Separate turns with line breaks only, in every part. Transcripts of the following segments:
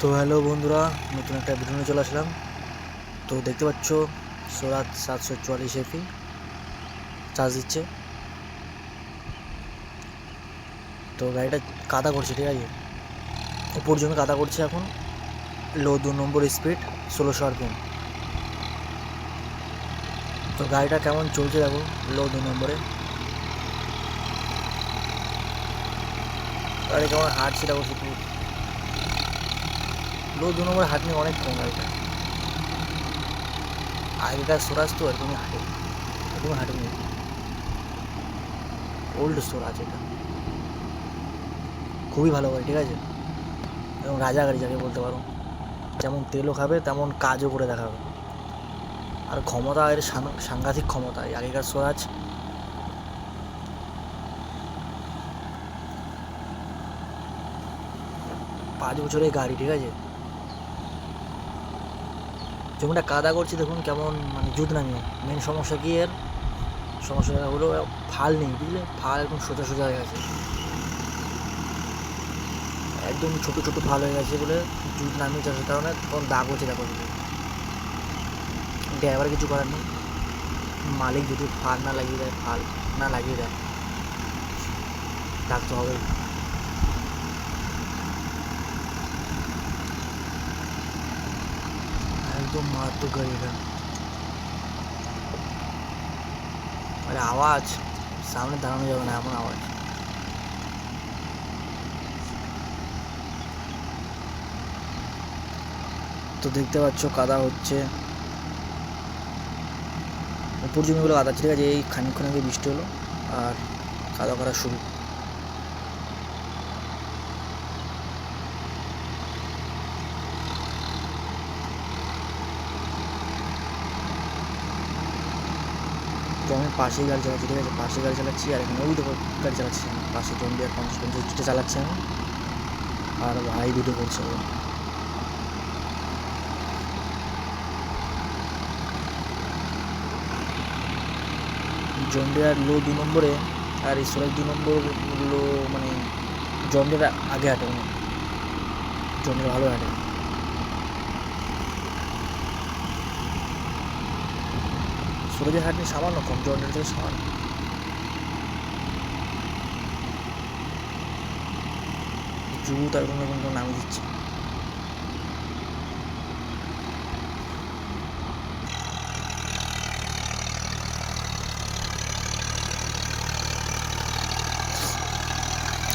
তো হ্যালো বন্ধুরা, নতুন একটা ভিডিও নিয়ে চলে আসলাম। তো দেখতে পাচ্ছ সোরাত 744 এফি চার্জ দিচ্ছে। তো গাড়িটা কাদা করছে, ঠিক আছে, উপর জন্য কাদা করছে এখন। লো 2 নম্বর স্পিড, 1600 RPM। তো গাড়িটা কেমন চলছে দেখো, লো 2 নম্বরে গাড়ি কেমন হাঁটছে দেখো শুধু। লো 2 নম্বরে হাঁটনি অনেক কম গাড়িটা। আগেকার সোরাজ তো এরকমই হাঁটে, এরকমই হাঁটেনি। ওল্ড সোরাজ এটা, খুবই ভালো গাড়ি, ঠিক আছে, এবং রাজা গাড়ি যাকে বলতে পারো। যেমন তেলও খাবে তেমন কাজও করে দেখাবে। আর ক্ষমতা এর সাংঘাতিক ক্ষমতা। এই আগেকার স্বরাজ 5 বছরের গাড়ি, ঠিক আছে। জমিটা কাদা করছি দেখুন কেমন, মানে জুত নামিয়ে। মেন সমস্যা কি এর, সমস্যা হলো ফাল নেই, বুঝলে, ফাল একদম সোজা সোজা হয়ে গেছে, একদম ছোটো ছোটো ফাল হয়ে গেছে বলে জুত নামিয়ে যাওয়ার কারণে তখন দাগ হচ্ছে দেখো শুধু। ড্রাইভার কিছু করার নেই, মালিক যদি ফাল না লাগিয়ে দেয়, ফাল না লাগিয়ে দেয়, দাগ তো হবেই। একদম মারাত্মক গাড়ি এটা। মানে আওয়াজ, সামনে দাঁড়ানো যাবে না এমন আওয়াজ। তো দেখতে পাচ্ছ কাদা হচ্ছে, উপর জমিগুলো কাদা, ঠিক আছে। এই খানিকক্ষণ আগে বৃষ্টি হলো আর কাদা করা শুরু। তো আমি পাশেই গাড়ি চালাচ্ছি, ঠিক আছে, পাশে গাড়ি চালাচ্ছি। আর এখানে ওই দেখো গাড়ি চালাচ্ছি আমি, পাশে জন্ডিয়ার 50 চালাচ্ছি আমি। আর ভাই ভিডিও করছে ও। জন্ডিয়ার লো 2 নম্বরে আর এই সোরাজ 2 নম্বর লো, মানে জন্ডিয়ার আগে হাঁটে, মানে জন্ডিয়ার ভালো হাঁটে। সোরাজের হাঁটনি সামান্য কম, জন্ডিয়ার থেকে সামান্য। জুত আর কোনো কোনো নামিয়ে দিচ্ছে।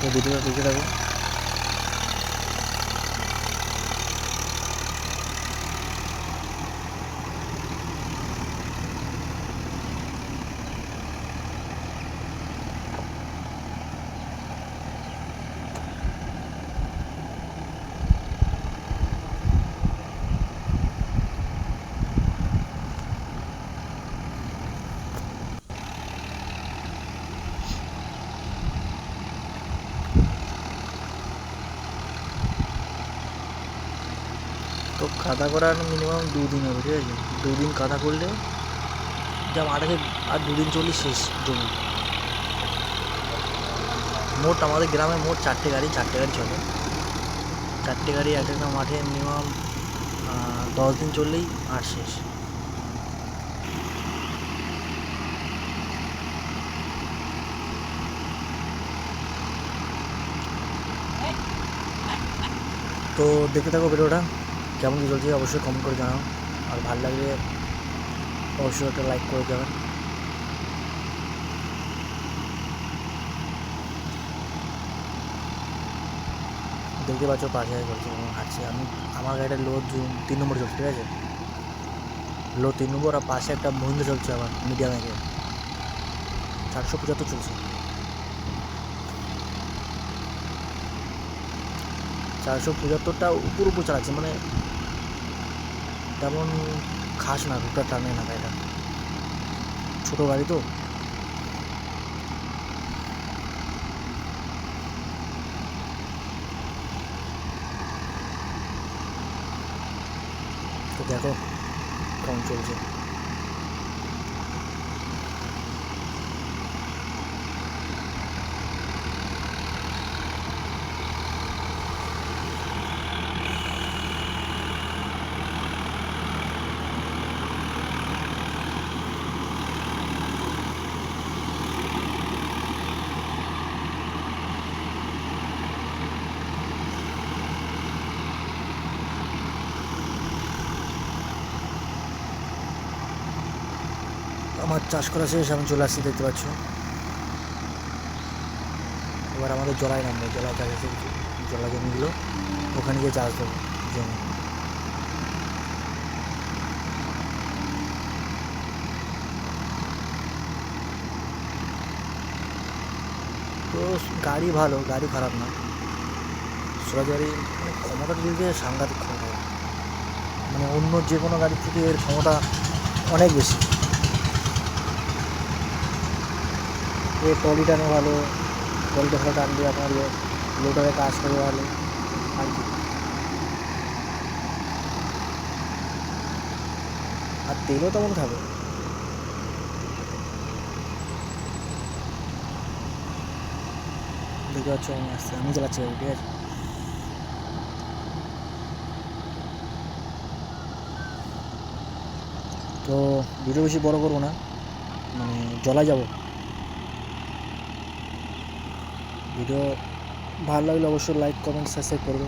তো ভিডিওটা দেখে থাকো। তো কাদা করার মিনিমাম 2 দিন হবে, ঠিক আছে। 2 দিন কাদা করলে যা মাঠ আছে, আর 2 দিন চললে শেষ জমি। মোট আমাদের গ্রামে মোট 4টে গাড়ি চলে। 4টে গাড়ি এক একটা মাঠে মিনিমাম 10 দিন চললেই মাঠ শেষ। তো দেখতে থাকো ভিডিওটা, কেমন কী চলছে অবশ্যই কমেন্ট করে জানাও। আর ভালো লাগলে অবশ্যই একটা লাইক করে দেবেন। দেখতে পাচ্ছ পাশে চলছে, হাঁটছি আমি। আমার গাড়িটা লো 3 নম্বর চলছে, ঠিক আছে, লো 3 নম্বর। আর পাশে একটা মহিন্দ্রা চলছে আমার মিডিয়াম একে, 475 চলছে। 475টা উপর উপর চালাচ্ছে, মানে তেমন খাস না, রুটটা টানে না গাড়িটা, ছোটো গাড়ি তো। তো দেখো কেমন চলছে। আমার চাষ করা শেষ, আমি চলে আসছি, দেখতে পাচ্ছ। এবার আমাদের জলায় নামবো, জলা চাষ আছে, জলা জমিগুলো, ওখানে গিয়ে চাষ দেবো জমি। তো গাড়ি ভালো, গাড়ি খারাপ না। সোরাজ গাড়ি মানে ক্ষমতার দিক দিয়ে সাংঘাতিক ক্ষমতা, মানে অন্য যে কোনো গাড়ির থেকে এর ক্ষমতা অনেক বেশি। এ ট্রলি টানে ভালো, ট্রলিটা ভালো টানলে আপনার লোডারে কাজ করে ভালো আর কি। আর তেলও তেমন খাবে। দেখতে পাচ্ছ আমি আসছি, আমি চালাচ্ছি গাড়ি, ঠিক আছে। তো ভিডিও বেশি বড় করবো না, মানে জলায় যাব। ভিডিও ভালো লাগলে অবশ্যই লাইক কমেন্ট সাবস্ক্রাইব করবে।